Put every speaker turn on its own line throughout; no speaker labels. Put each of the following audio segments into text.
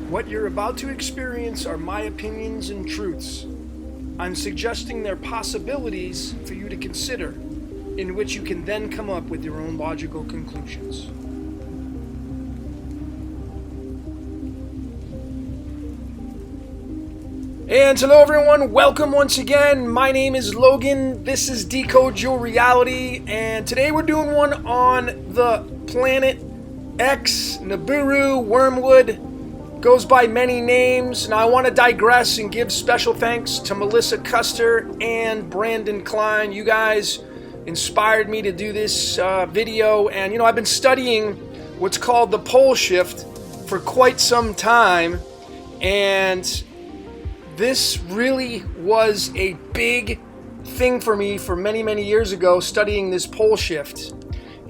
What you're about to experience are my opinions and truths. I'm suggesting they're possibilities for you to consider, in which you can then come up with your own logical conclusions. And hello everyone, welcome once again. My name is Logan, this is Decode Your Reality, and today we're doing one on the planet X, Nibiru, Wormwood. Goes by many names. Now I want to digress and give special thanks to Melissa Custer and Brandon Klein. You guys inspired me to do this video, and I've been studying what's called the pole shift for quite some time, and this really was a big thing for me for many years ago, studying this pole shift.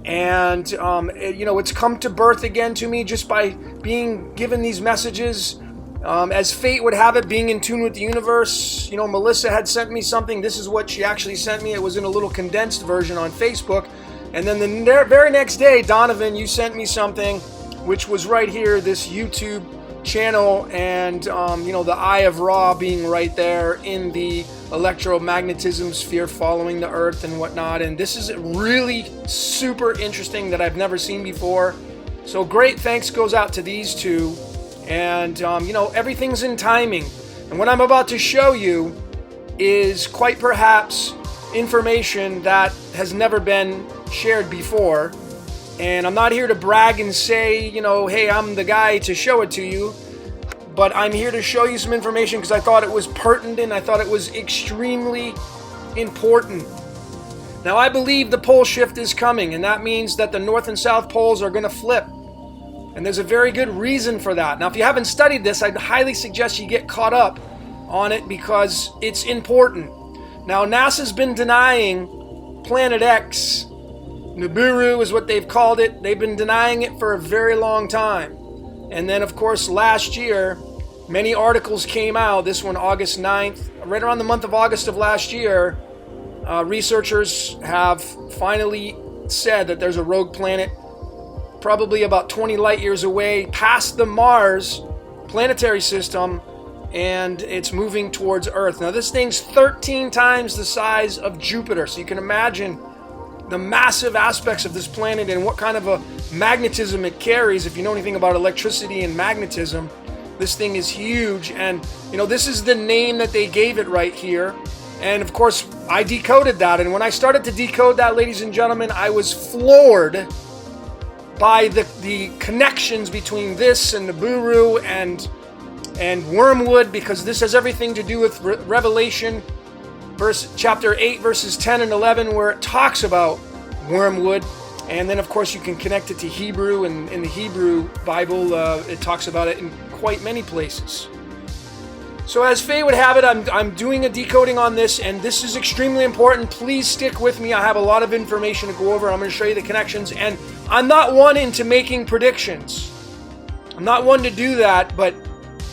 And it's come to birth again to me just by being given these messages, as fate would have it, being in tune with the universe. Melissa had sent me something. This is what she actually sent me. It was in a little condensed version on Facebook. And then the very next day, Donovan, you sent me something, which was right here, this YouTube channel, and the Eye of Ra being right there in the electromagnetism sphere following the earth and whatnot. And this is really super interesting that I've never seen before. So great thanks goes out to these two. And everything's in timing, and what I'm about to show you is quite perhaps information that has never been shared before. And I'm not here to brag and say, hey, I'm the guy to show it to you. But I'm here to show you some information because I thought it was pertinent. I thought it was extremely important. Now, I believe the pole shift is coming, and that means that the North and South poles are going to flip. And there's a very good reason for that. Now, if you haven't studied this, I'd highly suggest you get caught up on it because it's important. Now, NASA's been denying Planet X. Nibiru is what they've called it. They've been denying it for a very long time. And then, of course, last year, many articles came out. This one, August 9th, right around the month of August of last year, researchers have finally said that there's a rogue planet probably about 20 light years away past the Mars planetary system, and it's moving towards Earth. Now, this thing's 13 times the size of Jupiter, so you can imagine the massive aspects of this planet and what kind of a magnetism it carries. If you know anything about electricity and magnetism, this thing is huge. And this is the name that they gave it right here. And of course, I decoded that. And when I started to decode that, ladies and gentlemen, I was floored by the connections between this and Nibiru and Wormwood, because this has everything to do with Revelation chapter 8, verses 10 and 11, where it talks about Wormwood. And then, of course, you can connect it to Hebrew, and in the Hebrew Bible, it talks about it in quite many places. So as fate would have it, I'm doing a decoding on this, and this is extremely important. Please stick with me. I have a lot of information to go over. I'm going to show you the connections, and I'm not one into making predictions. I'm not one to do that, but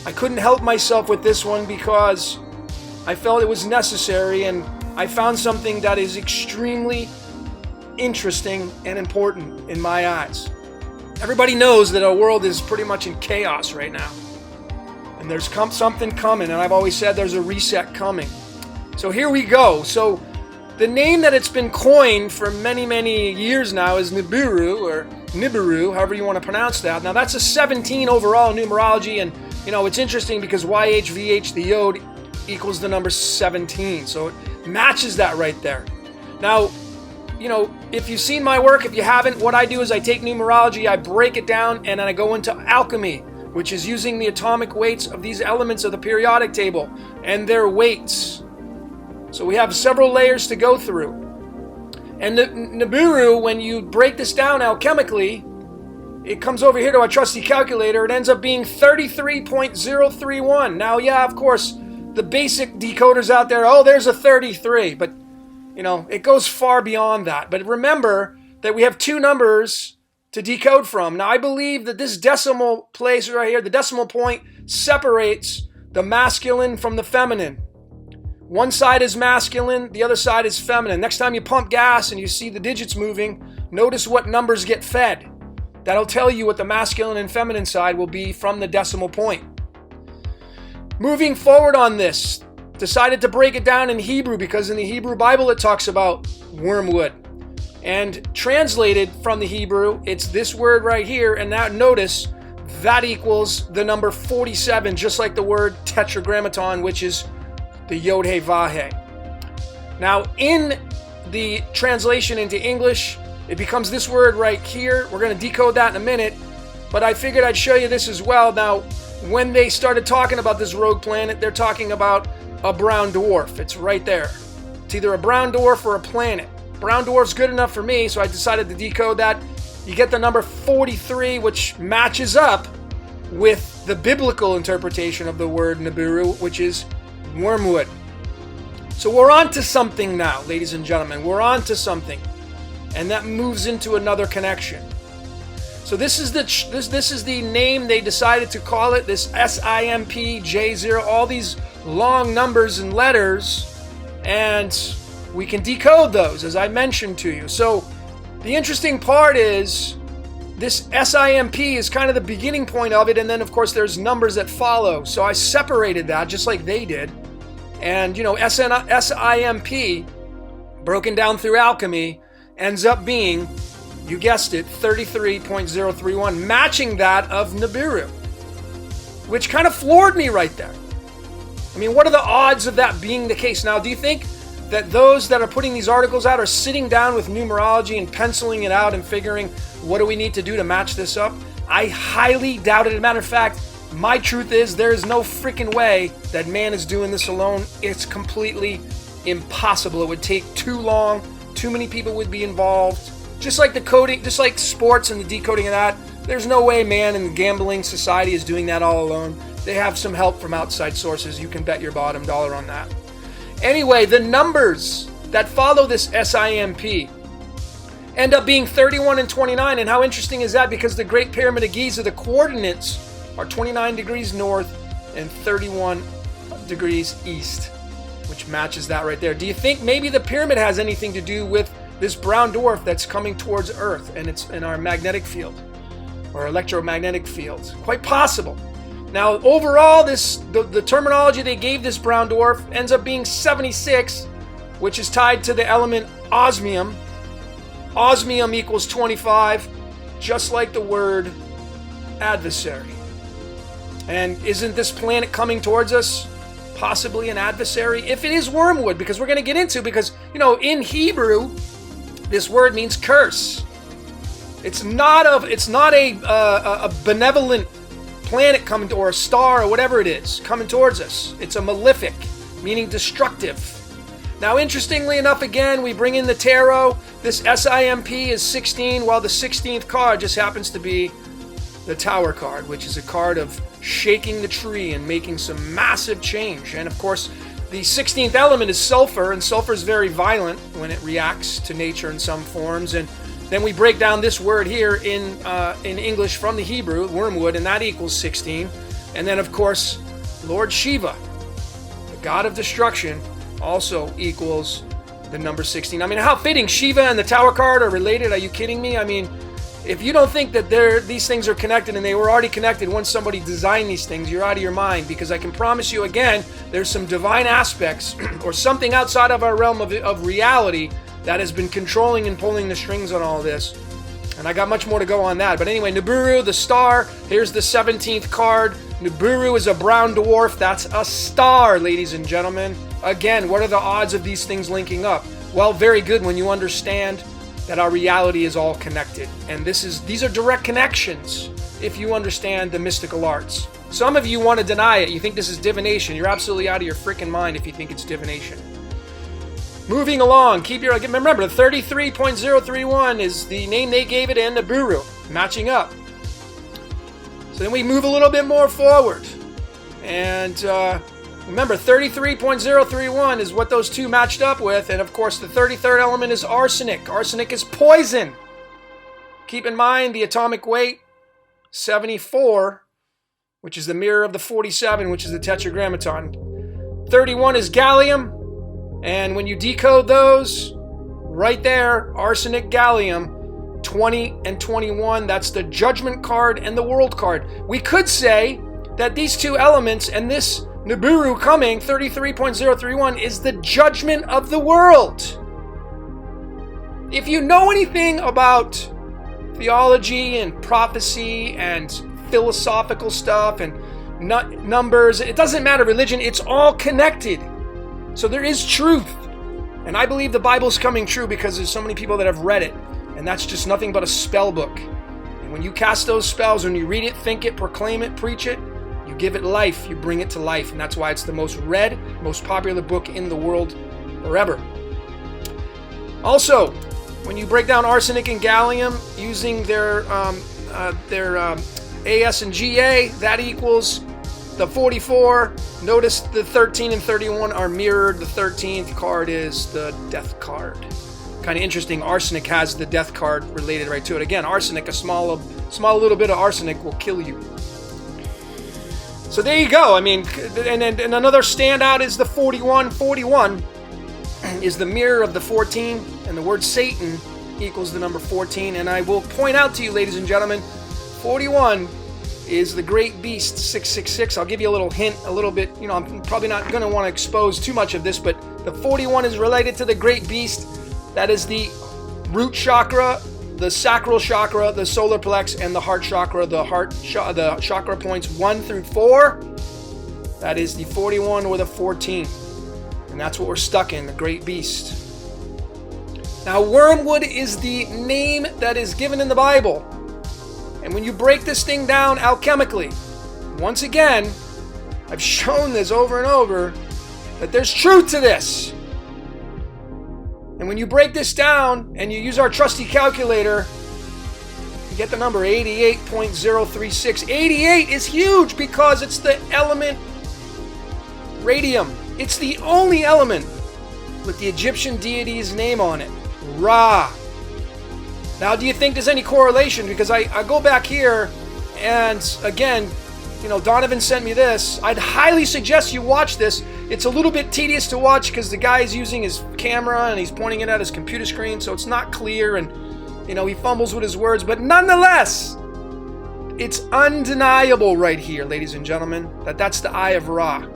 I couldn't help myself with this one because I felt it was necessary, and I found something that is extremely interesting and important in my eyes. Everybody knows that our world is pretty much in chaos right now, and there's something coming, and I've always said there's a reset coming. So here we go. So the name that it's been coined for many years now is Nibiru, or Nibiru, however you want to pronounce that. Now, that's a 17 overall numerology, and it's interesting because YHVH, the yod, equals the number 17, so it matches that right there. Now, if you've seen my work, if you haven't, what I do is I take numerology, I break it down, and then I go into alchemy, which is using the atomic weights of these elements of the periodic table and their weights. So we have several layers to go through. And the Nibiru, when you break this down alchemically, it comes over here to our trusty calculator. It ends up being 33.031. Now, yeah, of course, the basic decoders out there, there's a 33, but it goes far beyond that. But remember that we have two numbers to decode from. Now, I believe that this decimal place right here, the decimal point, separates the masculine from the feminine. One side is masculine, the other side is feminine. Next time you pump gas and you see the digits moving, notice what numbers get fed. That'll tell you what the masculine and feminine side will be from the decimal point. Moving forward on this, decided to break it down in Hebrew because in the Hebrew Bible it talks about wormwood. And translated from the Hebrew, it's this word right here, and now notice that equals the number 47, just like the word tetragrammaton, which is the Yod-He-Vah-He. Now, in the translation into English, it becomes this word right here. We're going to decode that in a minute, but I figured I'd show you this as well. Now, when they started talking about this rogue planet, they're talking about a brown dwarf. It's right there. It's either a brown dwarf or a planet. Brown dwarf's good enough for me, so I decided to decode that. You get the number 43, which matches up with the biblical interpretation of the word Nibiru, which is wormwood. So we're on to something now, ladies and gentlemen. We're on to something. And that moves into another connection. So this is the name they decided to call it, this SIMP-J0, all these long numbers and letters, and we can decode those, as I mentioned to you. So the interesting part is this SIMP is kind of the beginning point of it, and then of course there's numbers that follow. So I separated that just like they did. And you know, SIMP, broken down through alchemy, ends up being, you guessed it, 33.031, matching that of Nibiru, which kind of floored me right there. I mean, what are the odds of that being the case? Now, do you think that those that are putting these articles out are sitting down with numerology and penciling it out and figuring, what do we need to do to match this up? I highly doubt it. As a matter of fact, my truth is there is no freaking way that man is doing this alone. It's completely impossible. It would take too long. Too many people would be involved. Just like the coding, just like sports and the decoding of that, there's no way man in the gambling society is doing that all alone. They have some help from outside sources. You can bet your bottom dollar on that. Anyway, the numbers that follow this SIMP end up being 31 and 29. And how interesting is that? Because the Great Pyramid of Giza, the coordinates are 29 degrees north and 31 degrees east, which matches that right there. Do you think maybe the pyramid has anything to do with this brown dwarf that's coming towards Earth and it's in our magnetic field or electromagnetic fields? Quite possible. Now, overall, the terminology they gave this brown dwarf ends up being 76, which is tied to the element osmium. Osmium equals 25, just like the word adversary. And isn't this planet coming towards us possibly an adversary? If it is wormwood, because we're going to get into, because, you know, in Hebrew, this word means curse. It's not a benevolent planet coming to, or a star or whatever it is coming towards us. It's a malefic, meaning destructive. Now, interestingly enough, again, we bring in the tarot. This SIMP is 16, while the 16th card just happens to be the Tower card, which is a card of shaking the tree and making some massive change. And of course, the 16th element is sulfur, and sulfur is very violent when it reacts to nature in some forms. And then we break down this word here in English from the Hebrew, wormwood, and that equals 16. And then, of course, Lord Shiva, the god of destruction, also equals the number 16. I mean, how fitting. Shiva and the Tower card are related. Are you kidding me? I mean, if you don't think that these things are connected, and they were already connected once somebody designed these things, you're out of your mind. Because I can promise you, again, there's some divine aspects or something outside of our realm of reality that has been controlling and pulling the strings on all this. And I got much more to go on that. But anyway, Nibiru, the star. Here's the 17th card. Nibiru is a brown dwarf. That's a star, ladies and gentlemen. Again, what are the odds of these things linking up? Well, very good when you understand that our reality is all connected. And these are direct connections if you understand the mystical arts. Some of you want to deny it. You think this is divination. You're absolutely out of your freaking mind if you think it's divination. Moving along, remember, 33.031 is the name they gave it in Nibiru, matching up. So then we move a little bit more forward. And remember, 33.031 is what those two matched up with. And of course, the 33rd element is arsenic. Arsenic is poison. Keep in mind the atomic weight, 74, which is the mirror of the 47, which is the tetragrammaton. 31 is gallium. And when you decode those, right there, arsenic, gallium, 20 and 21, that's the judgment card and the world card. We could say that these two elements and this Nibiru coming, 33.031, is the judgment of the world. If you know anything about theology and prophecy and philosophical stuff and numbers, it doesn't matter religion, it's all connected. So there is truth. And I believe the Bible's coming true because there's so many people that have read it. And that's just nothing but a spell book. And when you cast those spells, when you read it, think it, proclaim it, preach it, you give it life, you bring it to life. And that's why it's the most read, most popular book in the world forever. Also, when you break down arsenic and gallium using their AS and GA, that equals the 44. Notice the 13 and 31 are mirrored. The 13th card is the death card. Kind of interesting. Arsenic has the death card related right to it. Again, arsenic, a small little bit of arsenic will kill you. So there you go. I mean, and another standout is the 41. 41 is the mirror of the 14, and the word Satan equals the number 14. And I will point out to you, ladies and gentlemen, 41 is the great beast 666. I'll give you a little hint, a little bit. You know, I'm probably not going to want to expose too much of this, but the 41 is related to the great beast. That is the root chakra, the sacral chakra, the solar plex, and the heart chakra. The chakra points 1 through 4. That is the 41 or the 14. And that's what we're stuck in, the great beast. Now, Wormwood is the name that is given in the Bible. And when you break this thing down alchemically, once again, I've shown this over and over, that there's truth to this. And when you break this down and you use our trusty calculator, you get the number 88.036. 88 is huge because it's the element radium. It's the only element with the Egyptian deity's name on it, Ra. Now, do you think there's any correlation? Because I go back here, and again, you know, Donovan sent me this. I'd highly suggest you watch this. It's a little bit tedious to watch because the guy is using his camera and he's pointing it at his computer screen, so it's not clear, and, you know, he fumbles with his words. But nonetheless, it's undeniable right here, ladies and gentlemen, that that's the Eye of Ra.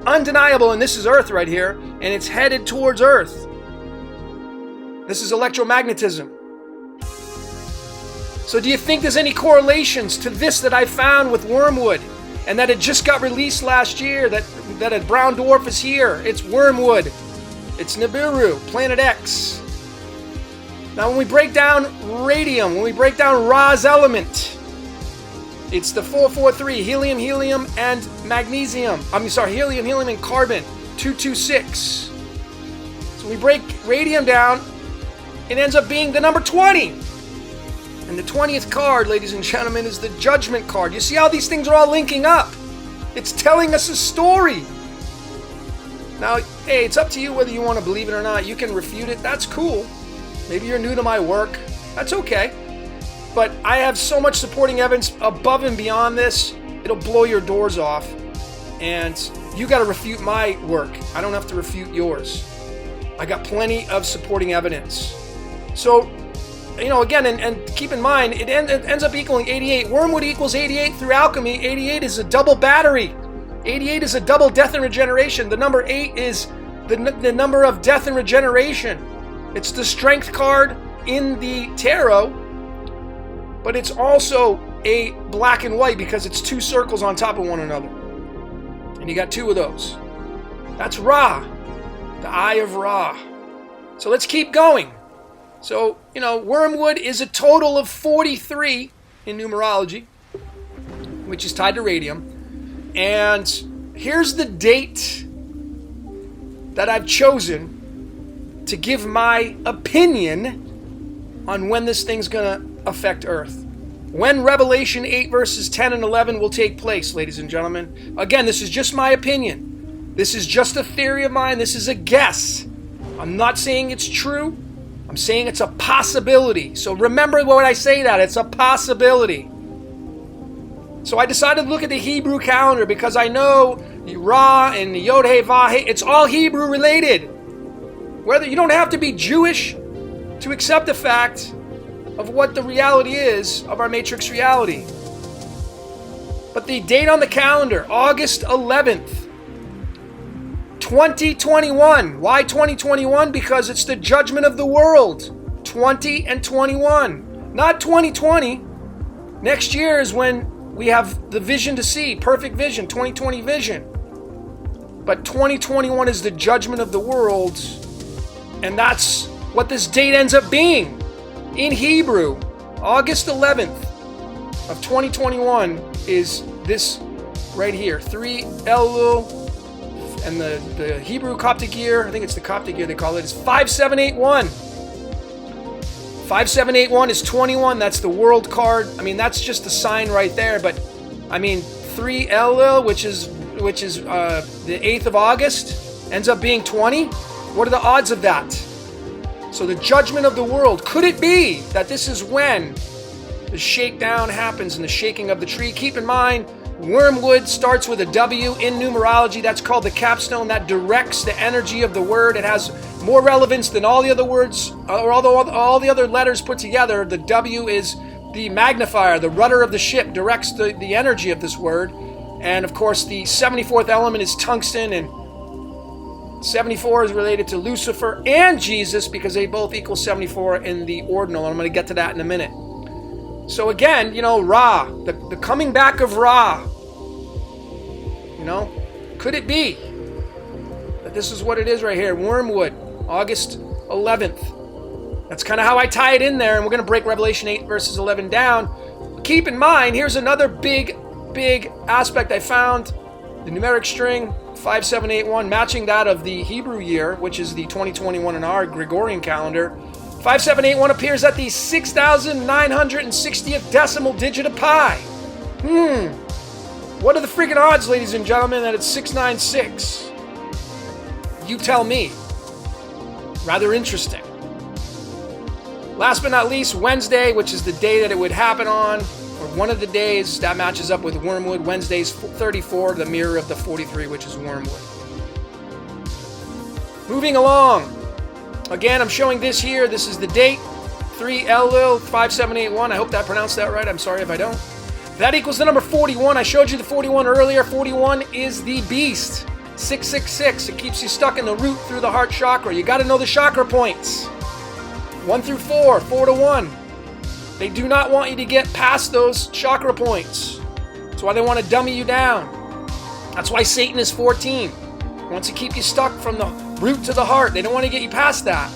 Undeniable, and this is Earth right here, and it's headed towards Earth. This is electromagnetism. So do you think there's any correlations to this that I found with Wormwood, and that it just got released last year, that a brown dwarf is here? It's Wormwood. It's Nibiru, Planet X. Now when we break down radium, when we break down Ra's element, it's the 443, helium, helium, and magnesium. Helium, helium, and carbon, 226. So when we break radium down, it ends up being the number 20. And the 20th card, ladies and gentlemen, is the Judgment card. You see how these things are all linking up? It's telling us a story. Now, hey, it's up to you whether you want to believe it or not. You can refute it. That's cool. Maybe you're new to my work. That's okay. But I have so much supporting evidence above and beyond this, it'll blow your doors off. And you got to refute my work. I don't have to refute yours. I got plenty of supporting evidence. So, you know, again, and keep in mind, it ends up equaling 88. Wormwood equals 88 through alchemy. 88 is a double battery. 88 is a double death and regeneration. The number 8 is the number of death and regeneration. It's the strength card in the tarot, but it's also a black and white because it's two circles on top of one another. And you got two of those. That's Ra, the Eye of Ra. So let's keep going. So, you know, Wormwood is a total of 43 in numerology, which is tied to radium. And here's the date that I've chosen to give my opinion on when this thing's going to affect Earth. When Revelation 8 verses 10 and 11 will take place, ladies and gentlemen. Again, this is just my opinion. This is just a theory of mine. This is a guess. I'm not saying it's true. I'm saying it's a possibility. So remember when I say that, it's a possibility. So I decided to look at the Hebrew calendar because I know the Ra and the Yod He Vav He, it's all Hebrew related. Whether you don't have to be Jewish to accept the fact of what the reality is of our matrix reality. But the date on the calendar, August 11th, 2021. Why 2021? Because it's the judgment of the world. 20 and 21. Not 2020. Next year is when we have the vision to see, perfect vision, 2020 vision. But 2021 is the judgment of the world, and that's what this date ends up being. In Hebrew, August 11th of 2021 is this right here, 3 Elul. And the Hebrew Coptic year, I think it's the Coptic year they call it, is 5781. 5781 is 21. That's the world card. I mean, that's just a sign right there. But I mean, 3 Elul, which is the 8th of August, ends up being 20. What are the odds of that? So the judgment of the world. Could it be that this is when the shakedown happens and the shaking of the tree? Keep in mind, Wormwood starts with a W in numerology. That's called the capstone. That directs the energy of the word. It has more relevance than all the other words, or all the other letters put together. The W is the magnifier, the rudder of the ship, directs the energy of this word. And of course, the 74th element is tungsten, and 74 is related to Lucifer and Jesus because they both equal 74 in the ordinal. And I'm going to get to that in a minute. So again, Ra, the coming back of Ra, could it be that this is what it is right here? Wormwood, August 11th. That's kind of how I tie it in there, and we're going to break Revelation 8 verses 11 down. Keep in mind, here's another big aspect I found. The numeric string, 5781, matching that of the Hebrew year, which is the 2021 in our Gregorian calendar. 5781 appears at the 6,960th decimal digit of pi. What are the freaking odds, ladies and gentlemen, that it's 696? You tell me. Rather interesting. Last but not least, Wednesday, which is the day that it would happen on, or one of the days, that matches up with Wormwood. Wednesday's 34, the mirror of the 43, which is Wormwood. Moving along. Again, I'm showing this here. This is the date, 3 Elul 5781. I hope that I pronounced that right. I'm sorry if I don't. That equals the number 41. I showed you the 41 earlier. 41 is the beast. 666. It keeps you stuck in the root through the heart chakra. You got to know the chakra points. 1 through 4, 4 to 1. They do not want you to get past those chakra points. That's why they want to dummy you down. That's why Satan is 14. He wants to keep you stuck from the root to the heart. They don't want to get you past that.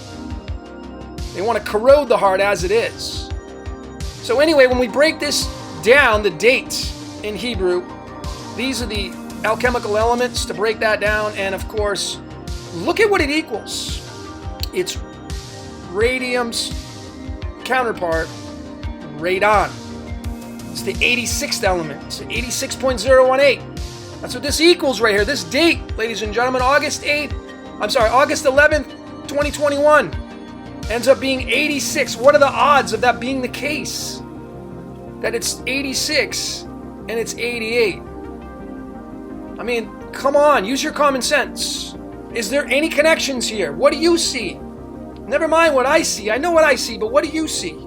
They want to corrode the heart as it is. So anyway, when we break this down, the date in Hebrew, these are the alchemical elements to break that down. And of course, look at what it equals. It's radium's counterpart, radon. It's the 86th element. It's the 86.018. That's what this equals right here. This date, ladies and gentlemen, August 11th, 2021, ends up being 86. What are the odds of that being the case? That it's 86 and it's 88. I mean, come on, use your common sense. Is there any connections here? What do you see? Never mind what I see. I know what I see, but what do you see?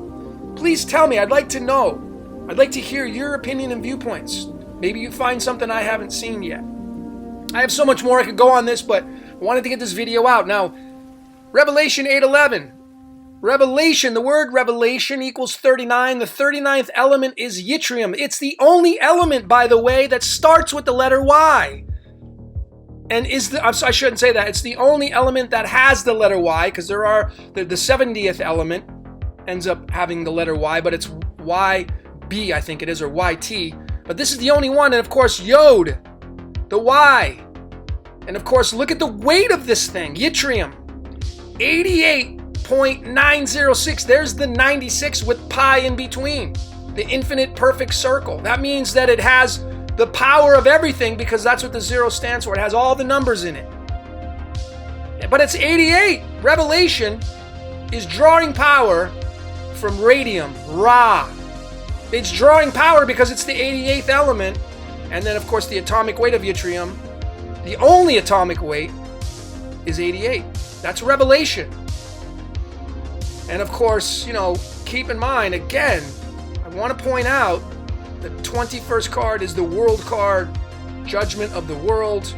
Please tell me. I'd like to know. I'd like to hear your opinion and viewpoints. Maybe you find something I haven't seen yet. I have so much more I could go on this, but I wanted to get this video out. Now, Revelation 8:11. Revelation, the word revelation equals 39. The 39th element is yttrium. It's the only element, by the way, that starts with the letter Y. And I shouldn't say that. It's the only element that has the letter Y, because there are the 70th element ends up having the letter Y, but it's YB, I think it is, or YT. But this is the only one, and of course, Yod, the Y. And of course, look at the weight of this thing, yttrium, 88.906. There's the 96 with pi in between, the infinite perfect circle. That means that it has the power of everything, because that's what the 0 stands for. It has all the numbers in it. But it's 88. Revelation is drawing power from radium, Ra. It's drawing power because it's the 88th element. And then, of course, the atomic weight of yttrium, the only atomic weight, is 88. That's Revelation. And of course, keep in mind, again, I want to point out The 21st card is the World card, Judgment of the World.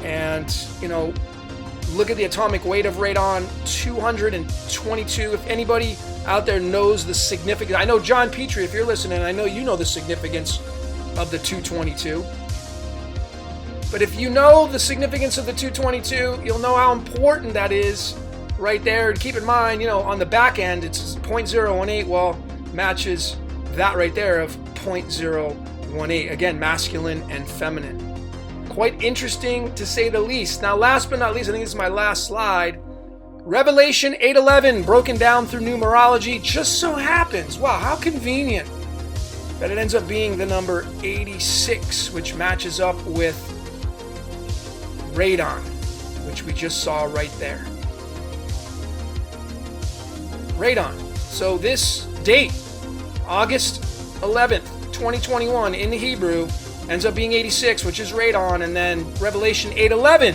And, you know, look at the atomic weight of radon, 222. If anybody out there knows the significance, I know John Petrie, if you're listening, I know you know the significance of the 222. But if you know the significance of the 222, you'll know how important that is right there. And keep in mind, you know, on the back end, it's 0.018, well, matches that right there of 0.018. Again, masculine and feminine. Quite interesting to say the least. Now, last but not least, I think this is my last slide. Revelation 8:11, broken down through numerology, just so happens, wow, how convenient, that it ends up being the number 86, which matches up with radon, which we just saw right there. Radon. So this date, August 11th, 2021, in the Hebrew, ends up being 86, which is radon, and then Revelation 8:11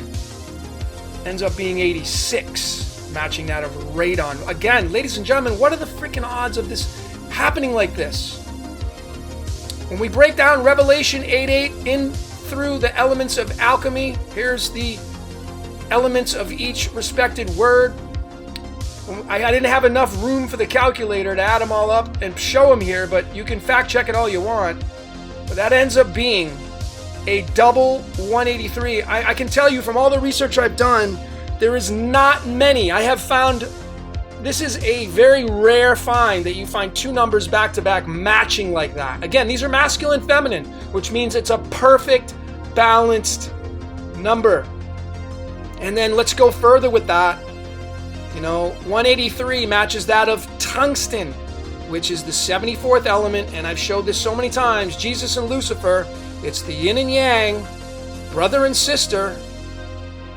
ends up being 86, matching that of radon. Again, ladies and gentlemen, what are the freaking odds of this happening like this? When we break down Revelation 8:8 in through the elements of alchemy, here's the elements of each respected word. I didn't have enough room for the calculator to add them all up and show them here, but you can fact check it all you want. But that ends up being a double 183. I can tell you from all the research I've done, there is not many. I have found, this is a very rare find that you find two numbers back to back matching like that. Again, these are masculine and feminine, which means it's a perfect, balanced number. And then let's go further with that. You know, 183 matches that of tungsten, which is the 74th element, and I've showed this so many times. Jesus and Lucifer, it's the yin and yang, brother and sister.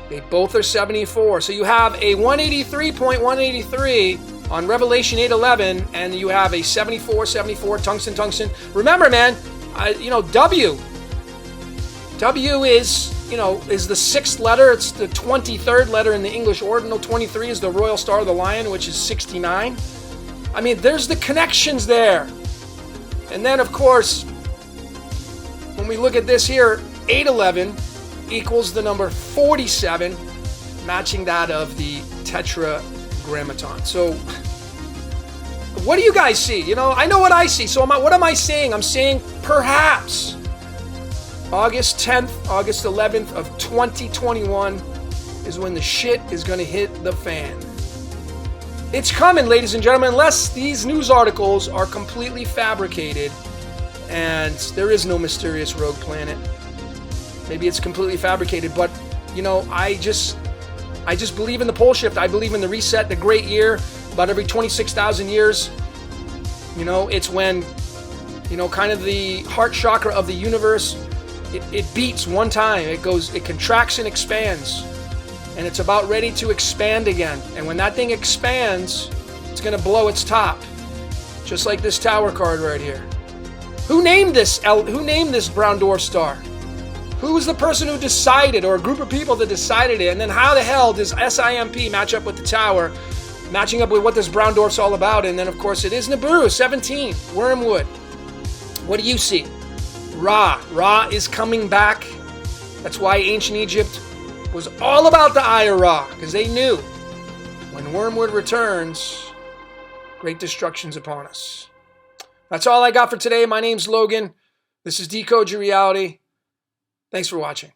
They both are 74. So you have a 183.183 on Revelation 8:11, and you have a 74 tungsten. Remember, man, W is, is the 6th letter. It's the 23rd letter in the English ordinal. 23 is the Royal Star of the Lion, which is 69. I mean, there's the connections there. And then, of course, when we look at this here, 811 equals the number 47, matching that of the Tetragrammaton. So, what do you guys see? I know what I see. So, what am I saying? I'm saying perhaps August 10th, August 11th of 2021 is when the shit is going to hit the fan. It's coming, ladies and gentlemen, unless these news articles are completely fabricated and there is no mysterious rogue planet. Maybe it's completely fabricated, but, I just believe in the pole shift. I believe in the reset, the great year, about every 26,000 years. It's when, kind of the heart chakra of the universe, it beats one time. It contracts and expands. And it's about ready to expand again. And when that thing expands, it's going to blow its top. Just like this tower card right here. Who named this brown dwarf star? Who was the person who decided, or a group of people that decided it? And then how the hell does SIMP match up with the tower, matching up with what this brown dwarf's all about? And then, of course, it is Nibiru, 17, Wormwood. What do you see? Ra. Ra is coming back. That's why ancient Egypt was all about the Eye of Ra, because they knew when Wormwood returns, great destruction's upon us. That's all I got for today. My name's Logan. This is Decode Your Reality. Thanks for watching.